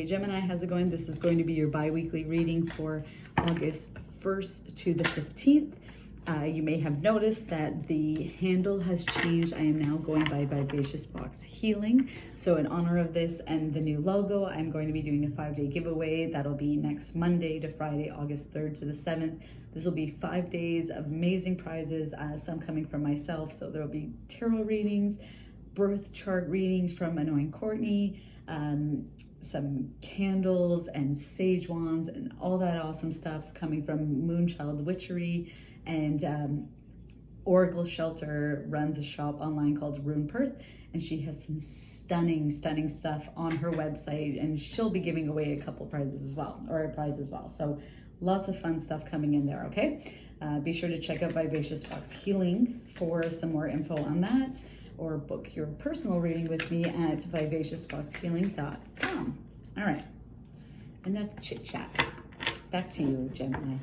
Gemini, how's it going? This is going to be your bi-weekly reading for August 1st to the 15th. You may have noticed that the handle has changed. I am now going by Vivacious Box Healing. So in honor of this and the new logo, I'm going to be doing a 5-day giveaway. That'll be next Monday to Friday, August 3rd to the 7th. This will be 5 days of amazing prizes, some coming from myself. So there'll be tarot readings, birth chart readings from Annoying Courtney, some candles and sage wands and all that awesome stuff coming from Moonchild Witchery. And Oracle Shelter runs a shop online called Rune Perth, and she has some stunning stuff on her website, and she'll be giving away a couple prizes as well, or a prize as well. So lots of fun stuff coming in there, okay? Be sure to check out Vivacious Box Healing for some more info on that, or book your personal reading with me at vivaciousboxhealing.com. All right, enough chit chat. Back to you, Gemini.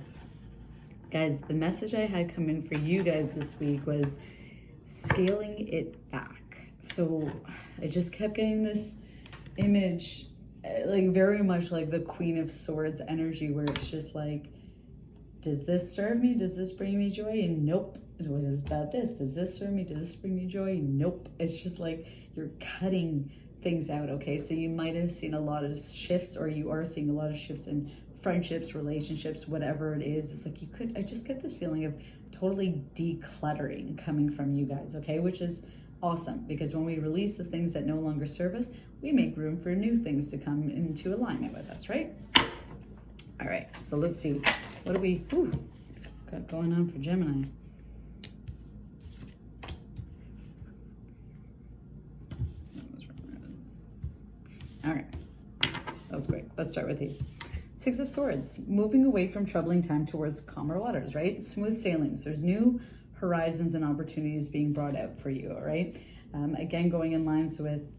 Guys, the message I had come in for you guys this week was scaling it back. So I just kept getting this image, like very much like the Queen of Swords energy, where it's just like, does this serve me? Does this bring me joy? And nope. What is about this? Does this serve me? Does this bring me joy? Nope. It's just like you're cutting things out, okay? So you might have seen a lot of shifts, or you are seeing a lot of shifts in friendships, relationships, whatever it is. It's like I just get this feeling of totally decluttering coming from you guys, okay? Which is awesome, because when we release the things that no longer serve us, we make room for new things to come into alignment with us, right? All right, so let's see. What do we got going on for Gemini? All right, that was great. Let's start with these. Six of Swords, moving away from troubling time towards calmer waters, right? Smooth sailings. There's new horizons and opportunities being brought out for you, all right? Again, going in lines with,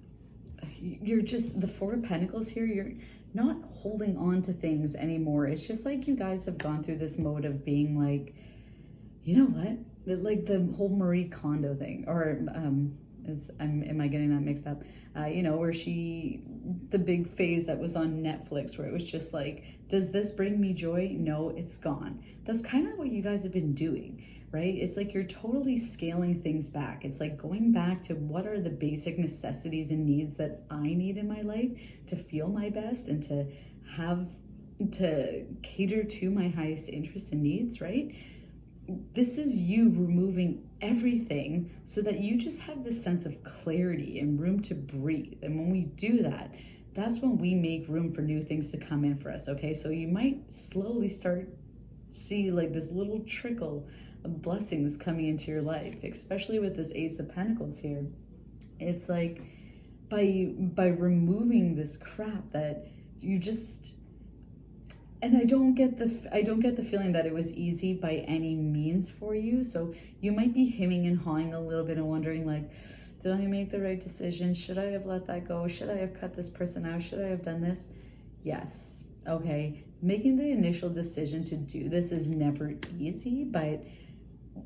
you're just, the Four of Pentacles here, you're not holding on to things anymore. It's just like you guys have gone through this mode of being like, you know what? Like the whole Marie Kondo thing, or am I getting that mixed up? You know, where the big phase that was on Netflix, where it was just like, does this bring me joy? No, it's gone. That's kind of what you guys have been doing, right? It's like you're totally scaling things back. It's like going back to what are the basic necessities and needs that I need in my life to feel my best and to cater to my highest interests and needs, right? This is you removing everything so that you just have this sense of clarity and room to breathe. And when we do that, that's when we make room for new things to come in for us, okay? So you might slowly see like this little trickle of blessings coming into your life, especially with this Ace of Pentacles here. It's like by removing this crap that you just, and I don't get the feeling that it was easy by any means for you. So you might be hemming and hawing a little bit and wondering like, did I make the right decision? Should I have let that go? Should I have cut this person out? Should I have done this? Yes. Okay. Making the initial decision to do this is never easy, but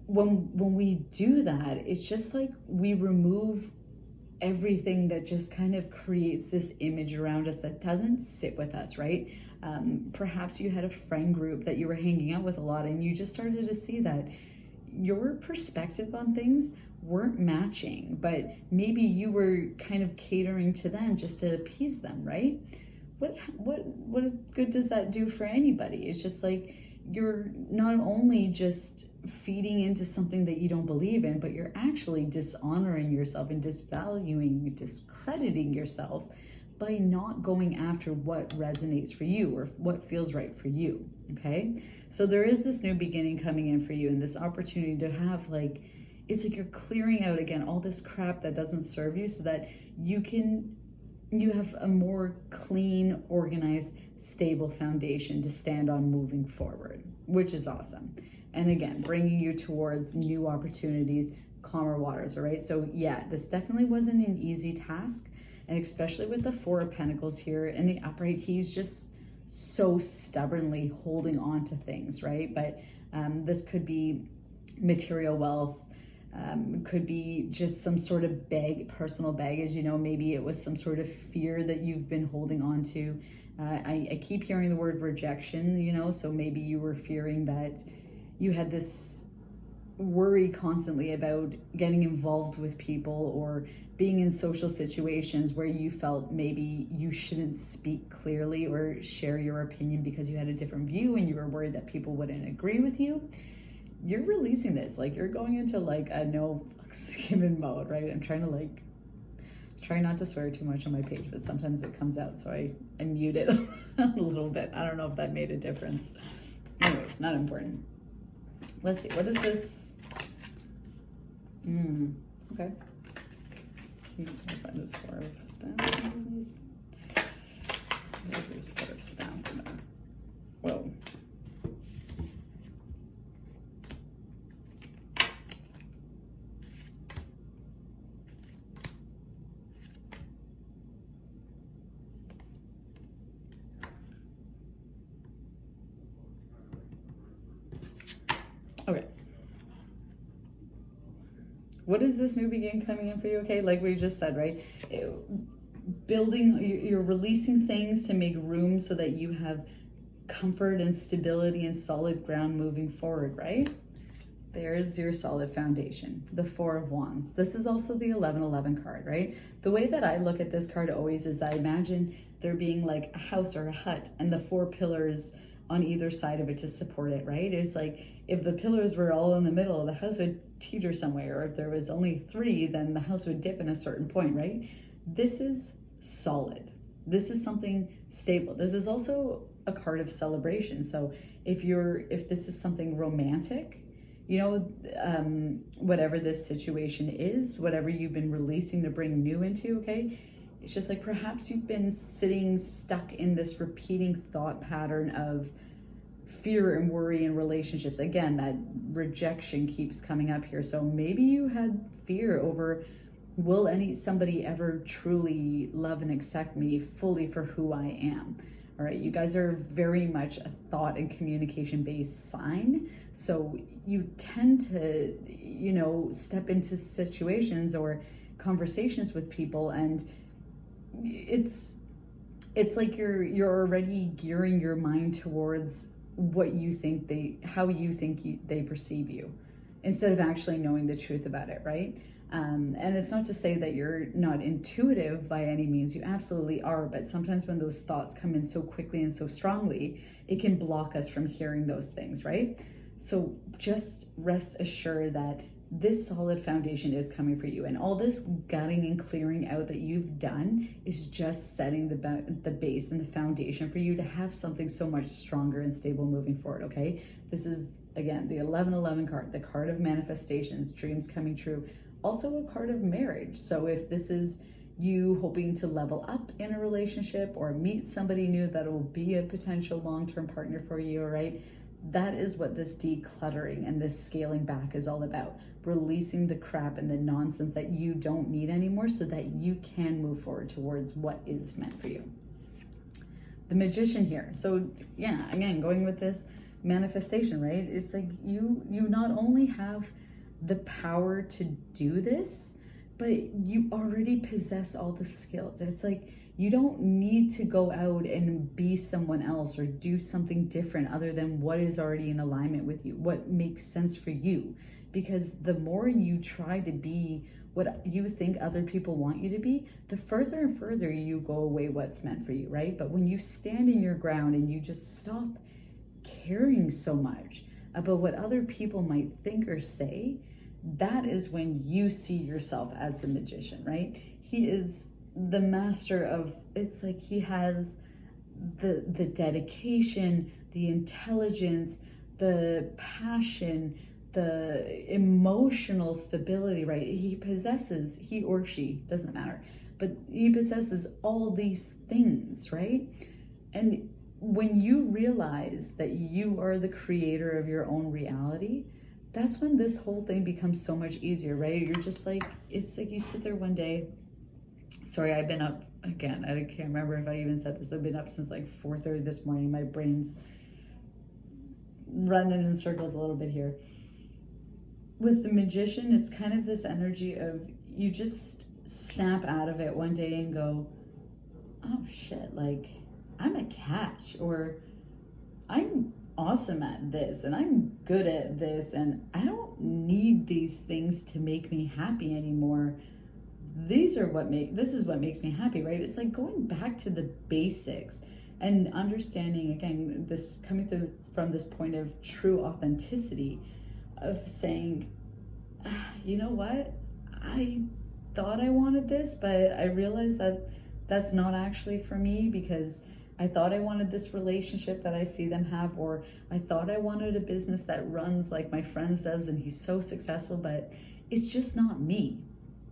when we do that, it's just like we remove everything that just kind of creates this image around us that doesn't sit with us, right? Perhaps you had a friend group that you were hanging out with a lot, and you just started to see that your perspective on things weren't matching, but maybe you were kind of catering to them just to appease them, right? What good does that do for anybody? It's just like you're not only just feeding into something that you don't believe in, but you're actually dishonoring yourself and discrediting yourself by not going after what resonates for you or what feels right for you, okay? So there is this new beginning coming in for you, and this opportunity to have like, it's like you're clearing out again all this crap that doesn't serve you so that you have a more clean, organized, stable foundation to stand on moving forward, which is awesome. And again, bringing you towards new opportunities, calmer waters, all right? So yeah, this definitely wasn't an easy task. And especially with the Four of Pentacles here in the upright, he's just so stubbornly holding on to things, right? But this could be material wealth, Could be just some sort of personal baggage, maybe it was some sort of fear that you've been holding on to. I keep hearing the word rejection, so maybe you were fearing that you had this worry constantly about getting involved with people or being in social situations where you felt maybe you shouldn't speak clearly or share your opinion because you had a different view and you were worried that people wouldn't agree with you. You're releasing this, like you're going into like a no fucks given mode, right? I'm trying to try not to swear too much on my page, but sometimes it comes out, so I mute it a little bit. I don't know if that made a difference. Anyways, not important. Let's see, what is this? Okay. Can I find this Four of Staffs? What is this Four of Staffs about? Whoa. Okay. What is this new beginning coming in for you? Okay, like we just said, right? You're releasing things to make room so that you have comfort and stability and solid ground moving forward, right? There's your solid foundation, the Four of Wands. This is also the 1111 card, right? The way that I look at this card always is I imagine there being like a house or a hut and the four pillars on either side of it to support it, right? It's like if the pillars were all in the middle, the house would teeter somewhere, or if there was only three, then the house would dip in a certain point, right? This is solid. This is something stable. This is also a card of celebration. So if this is something romantic, whatever this situation is, whatever you've been releasing to bring new into, okay? It's just like perhaps you've been sitting stuck in this repeating thought pattern of fear and worry in relationships. Again, that rejection keeps coming up here. So maybe you had fear over, will somebody ever truly love and accept me fully for who I am? All right, you guys are very much a thought and communication based sign. So you tend to, step into situations or conversations with people, and it's like you're already gearing your mind towards what you think how you think they perceive you, instead of actually knowing the truth about it, right? And it's not to say that you're not intuitive by any means, you absolutely are, but sometimes when those thoughts come in so quickly and so strongly, it can block us from hearing those things, right? So just rest assured that this solid foundation is coming for you, and all this gutting and clearing out that you've done is just setting the base and the foundation for you to have something so much stronger and stable moving forward, okay? This is, again, the 1111 card, the card of manifestations, dreams coming true, also a card of marriage. So if this is you hoping to level up in a relationship or meet somebody new that will be a potential long-term partner for you, all right? That is what this decluttering and this scaling back is all about. Releasing the crap and the nonsense that you don't need anymore so that you can move forward towards what is meant for you. The Magician here. So yeah, again, going with this manifestation, right? It's like you not only have the power to do this, but you already possess all the skills. It's like you don't need to go out and be someone else or do something different other than what is already in alignment with you, what makes sense for you. Because the more you try to be what you think other people want you to be, the further and further you go away what's meant for you, right? But when you stand in your ground and you just stop caring so much about what other people might think or say, that is when you see yourself as the magician, right? He is the master of, it's like he has the dedication, the intelligence, the passion, the emotional stability, right? He or she, doesn't matter, but he possesses all these things, right? And when you realize that you are the creator of your own reality, that's when this whole thing becomes so much easier, right? You're just like, it's like you sit there one day. Sorry, I've been up again. I can't remember if I even said this. I've been up since like 4:30 this morning. My brain's running in circles a little bit here. with the Magician, it's kind of this energy of you just snap out of it one day and go, oh shit, like I'm a catch, or I'm awesome at this and I'm good at this and I don't need these things to make me happy anymore. This is what makes me happy, right? It's like going back to the basics and understanding, again, this coming through from this point of true authenticity of saying, you know what, I thought I wanted this, but I realized that that's not actually for me, because I thought I wanted this relationship that I see them have, or I thought I wanted a business that runs like my friend's does and he's so successful, but it's just not me,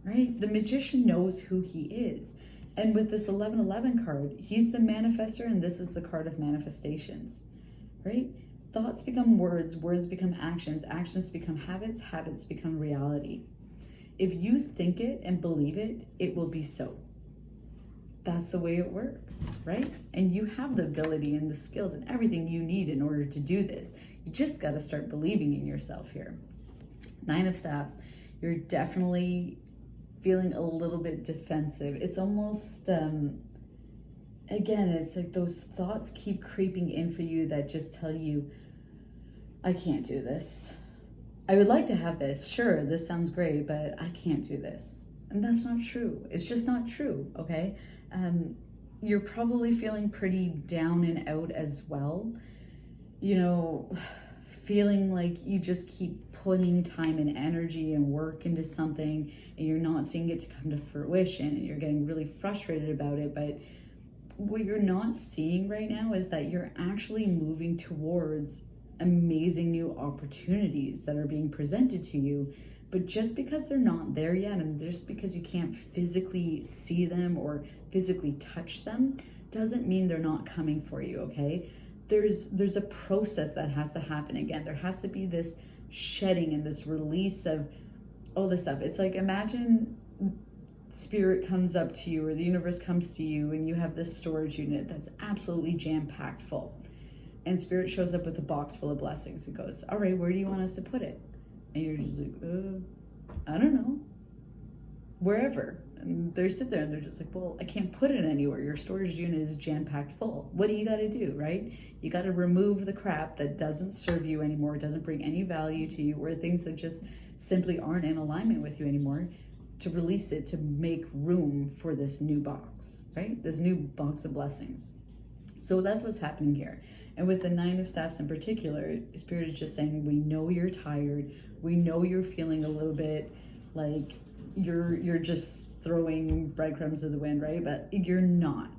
right? The Magician knows who he is. And with this 1111 card, he's the manifestor, and this is the card of manifestations, right? Thoughts become words, words become actions, actions become habits, habits become reality. If you think it and believe it, it will be so. That's the way it works, right? And you have the ability and the skills and everything you need in order to do this. You just got to start believing in yourself here. 9 of Staffs, you're definitely feeling a little bit defensive. It's almost, again, it's like those thoughts keep creeping in for you that just tell you, I can't do this. I would like to have this. Sure, this sounds great, but I can't do this. And that's not true. It's just not true, okay? You're probably feeling pretty down and out as well. You know, feeling like you just keep putting time and energy and work into something and you're not seeing it to come to fruition, and you're getting really frustrated about it. But what you're not seeing right now is that you're actually moving towards amazing new opportunities that are being presented to you. But just because they're not there yet, and just because you can't physically see them or physically touch them, doesn't mean they're not coming for you, okay? There's a process that has to happen. Again, there has to be this shedding and this release of all this stuff. It's like, imagine spirit comes up to you, or the universe comes to you, and you have this storage unit that's absolutely jam-packed full. And spirit shows up with a box full of blessings. It goes, all right, where do you want us to put it? And you're just like, I don't know, wherever. And they sit there and they're just like, well, I can't put it anywhere. Your storage unit is jam-packed full. What do you got to do, right? You got to remove the crap that doesn't serve you anymore, doesn't bring any value to you, or things that just simply aren't in alignment with you anymore, to release it, to make room for this new box, right? This new box of blessings. So that's what's happening here. And with the 9 of Staffs in particular, Spirit is just saying, we know you're tired. We know you're feeling a little bit like you're just throwing breadcrumbs to the wind, right? But you're not,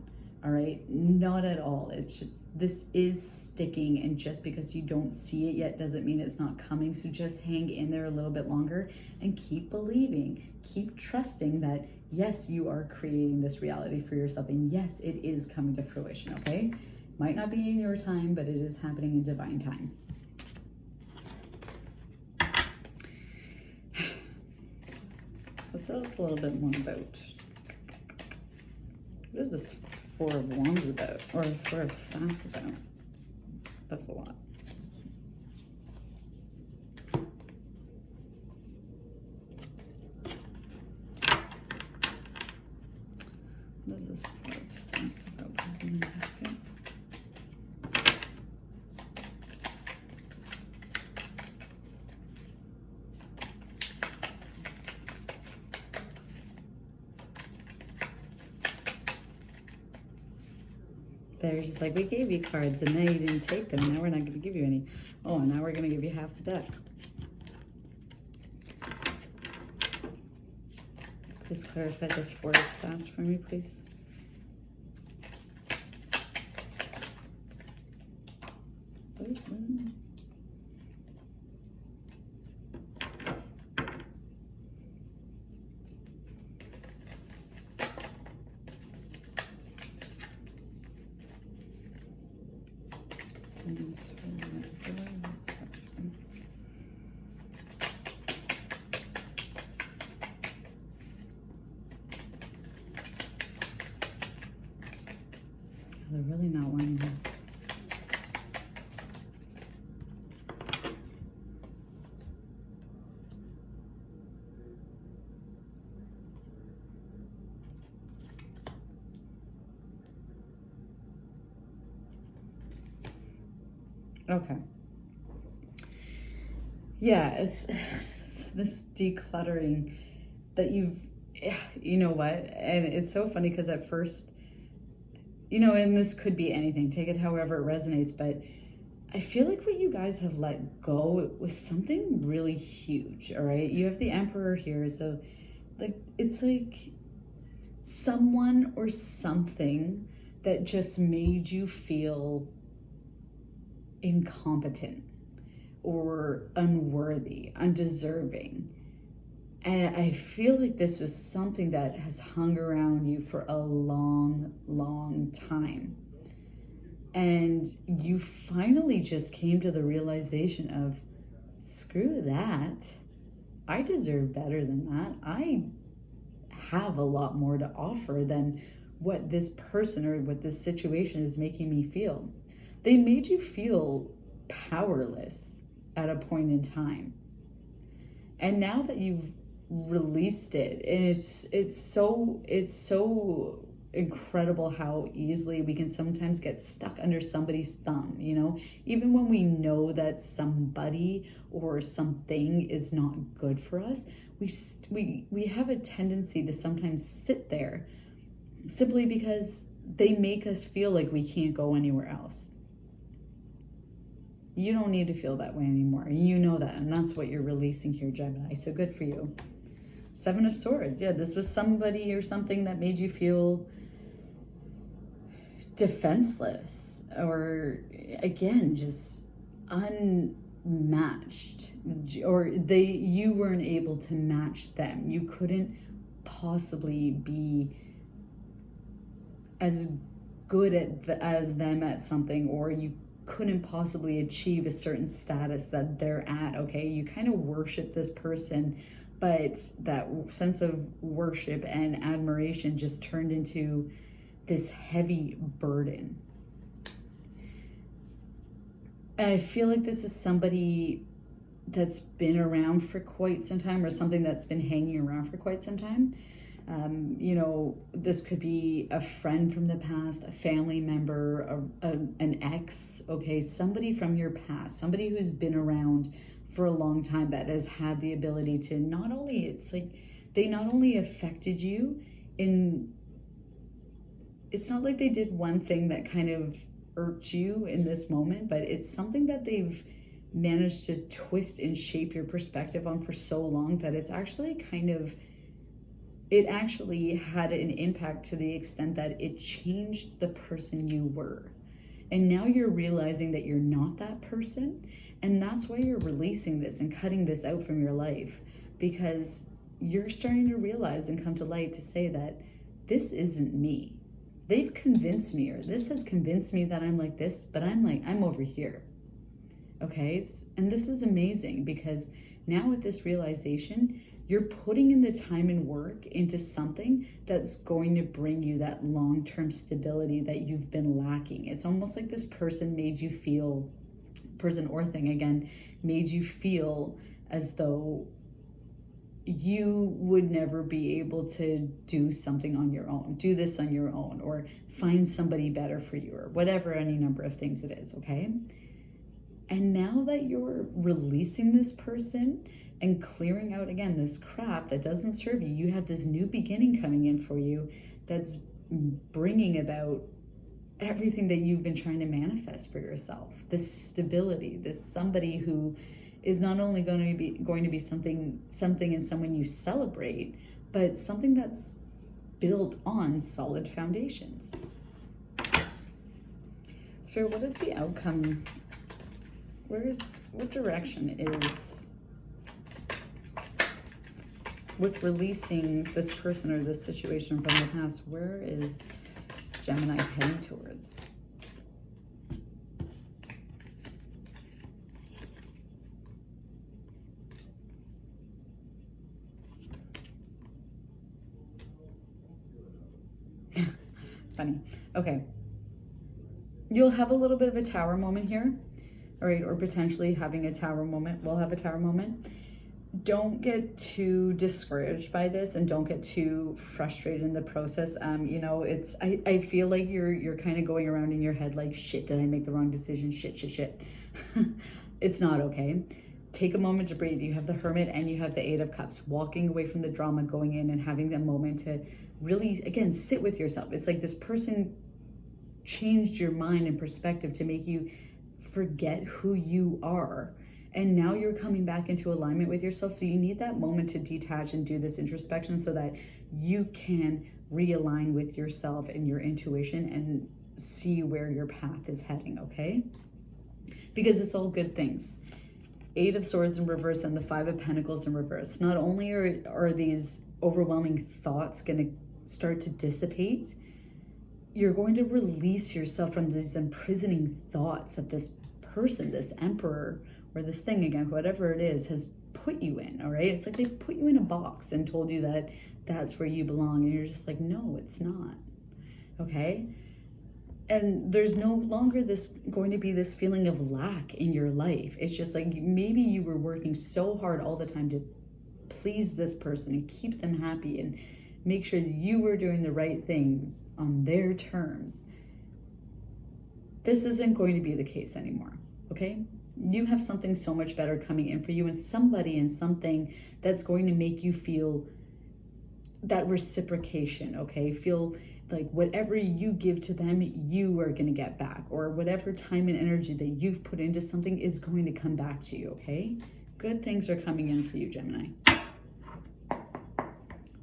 all right? Not at all. It's just, this is sticking, and just because you don't see it yet doesn't mean it's not coming. So just hang in there a little bit longer and keep believing. Keep trusting that, yes, you are creating this reality for yourself, and yes, it is coming to fruition, okay? Might not be in your time, but it is happening in divine time. Let's tell us a little bit more about, what is this 4 of Wands about, or 4 of Staffs about? That's a lot. What is this 4 of Staffs about? They're just like, we gave you cards and now you didn't take them. Now we're not going to give you any. Oh, and now we're going to give you half the deck. Please clarify this 4 of Staffs for me, please. They're really not wanting to. Okay. Yeah, it's this decluttering that you know what? And it's so funny because at first, and this could be anything, take it however it resonates, but I feel like what you guys have let go was something really huge, all right? You have the Emperor here, so it's like someone or something that just made you feel incompetent or unworthy, undeserving. And I feel like this was something that has hung around you for a long, long time. And you finally just came to the realization of, screw that. I deserve better than that. I have a lot more to offer than what this person or what this situation is making me feel. They made you feel powerless at a point in time. And now that you've released it, and it's so incredible how easily we can sometimes get stuck under somebody's thumb, even when we know that somebody or something is not good for us. We have a tendency to sometimes sit there simply because they make us feel like we can't go anywhere else. You don't need to feel that way anymore. You know that, and that's what you're releasing here, Gemini. So good for you. Seven of Swords. Yeah, this was somebody or something that made you feel defenseless, or again, just unmatched, or you weren't able to match them. You couldn't possibly be as good as them at something, or you couldn't possibly achieve a certain status that they're at. Okay, you kind of worship this person, but that sense of worship and admiration just turned into this heavy burden. And I feel like this is somebody that's been around for quite some time, or something that's been hanging around for quite some time. This could be a friend from the past, a family member, an ex, okay, somebody from your past, somebody who's been around for a long time that has had the ability to they not only affected you it's not like they did one thing that kind of irked you in this moment, but it's something that they've managed to twist and shape your perspective on for so long that it's actually it actually had an impact to the extent that it changed the person you were. And now you're realizing that you're not that person. And that's why you're releasing this and cutting this out from your life, because you're starting to realize and come to light to say that this isn't me. They've convinced me, or this has convinced me that I'm like this, but I'm over here. Okay? And this is amazing, because now with this realization, you're putting in the time and work into something that's going to bring you that long-term stability that you've been lacking. It's almost like this person or thing again, made you feel as though you would never be able to do something on your own, do this on your own, or find somebody better for you, or whatever, any number of things it is, okay? And now that you're releasing this person and clearing out, again, this crap that doesn't serve you, you have this new beginning coming in for you that's bringing about everything that you've been trying to manifest for yourself. This stability, this somebody who is not only going to be something and someone you celebrate, but something that's built on solid foundations. Spirit, what is the outcome? What direction is with releasing this person or this situation from the past? Where is Gemini heading towards? Funny. Okay. You'll have a little bit of a tower moment here, all right, or potentially having a tower moment. We'll have a tower moment. Don't get too discouraged by this, and don't get too frustrated in the process. I feel like you're kind of going around in your head like, shit, did I make the wrong decision? Shit. It's not okay. Take a moment to breathe. You have the Hermit and you have the Eight of Cups, walking away from the drama, going in and having that moment to really, again, sit with yourself. It's like this person changed your mind and perspective to make you forget who you are. And now you're coming back into alignment with yourself. So you need that moment to detach and do this introspection so that you can realign with yourself and your intuition and see where your path is heading, okay? Because it's all good things. Eight of Swords in reverse and the Five of Pentacles in reverse. Not only are these overwhelming thoughts going to start to dissipate, you're going to release yourself from these imprisoning thoughts that this person, this emperor, or this thing, again, whatever it is, has put you in, all right? It's like they put you in a box and told you that that's where you belong. And you're just like, no, it's not, okay? And there's no longer going to be this feeling of lack in your life. It's just like maybe you were working so hard all the time to please this person and keep them happy and make sure that you were doing the right things on their terms. This isn't going to be the case anymore, okay? You have something so much better coming in for you, and somebody and something that's going to make you feel that reciprocation, okay? Feel like whatever you give to them, you are going to get back, or whatever time and energy that you've put into something is going to come back to you, okay? Good things are coming in for you, Gemini.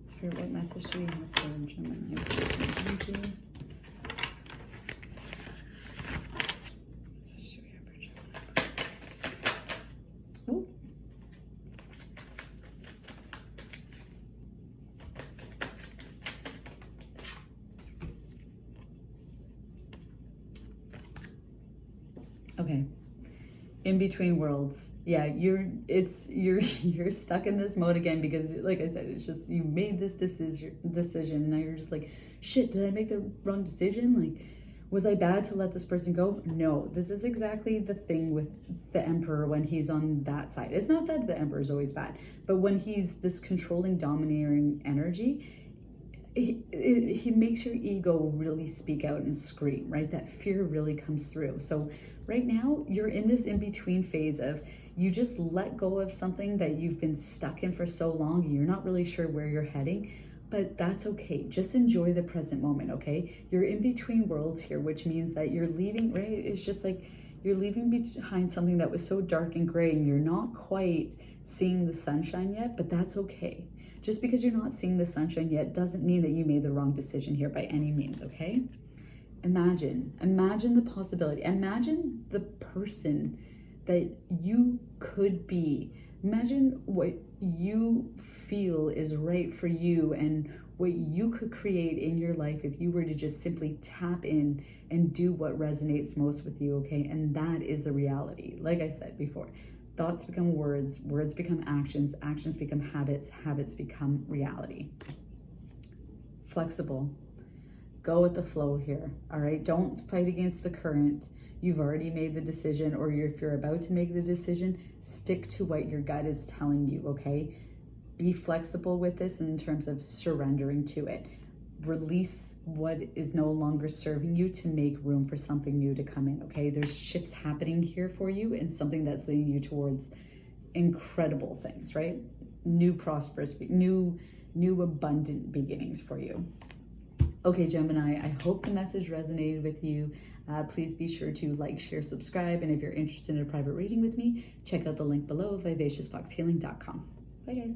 Spirit, what message do we have for Gemini? Thank you. Ooh. Okay, in between worlds. Yeah, you're stuck in this mode again because, like I said, it's just you made this decision and now you're just like, shit, did I make the wrong decision? Like, was I bad to let this person go? No, this is exactly the thing with the Emperor when he's on that side. It's not that the Emperor is always bad, but when he's this controlling, domineering energy, he makes your ego really speak out and scream, right? That fear really comes through. So right now you're in this in-between phase of you just let go of something that you've been stuck in for so long. You're not really sure where you're heading, but that's okay. Just enjoy the present moment, okay? You're in between worlds here, which means that you're leaving, right? It's just like you're leaving behind something that was so dark and gray and you're not quite seeing the sunshine yet, but that's okay. Just because you're not seeing the sunshine yet doesn't mean that you made the wrong decision here by any means, okay? Imagine the possibility. Imagine the person that you could be. Imagine what you feel is right for you and what you could create in your life if you were to just simply tap in and do what resonates most with you, okay? And that is the reality. Like I said before, thoughts become words, words become actions, actions become habits, habits become reality. Flexible. Go with the flow here, all right? Don't fight against the current. You've already made the decision, or if you're about to make the decision, stick to what your gut is telling you, okay? Be flexible with this in terms of surrendering to it. Release what is no longer serving you to make room for something new to come in, okay? There's shifts happening here for you and something that's leading you towards incredible things, right? New prosperous, new abundant beginnings for you. Okay, Gemini, I hope the message resonated with you. Please be sure to like, share, subscribe, and if you're interested in a private reading with me, check out the link below, vivaciousfoxhealing.com. Bye, guys.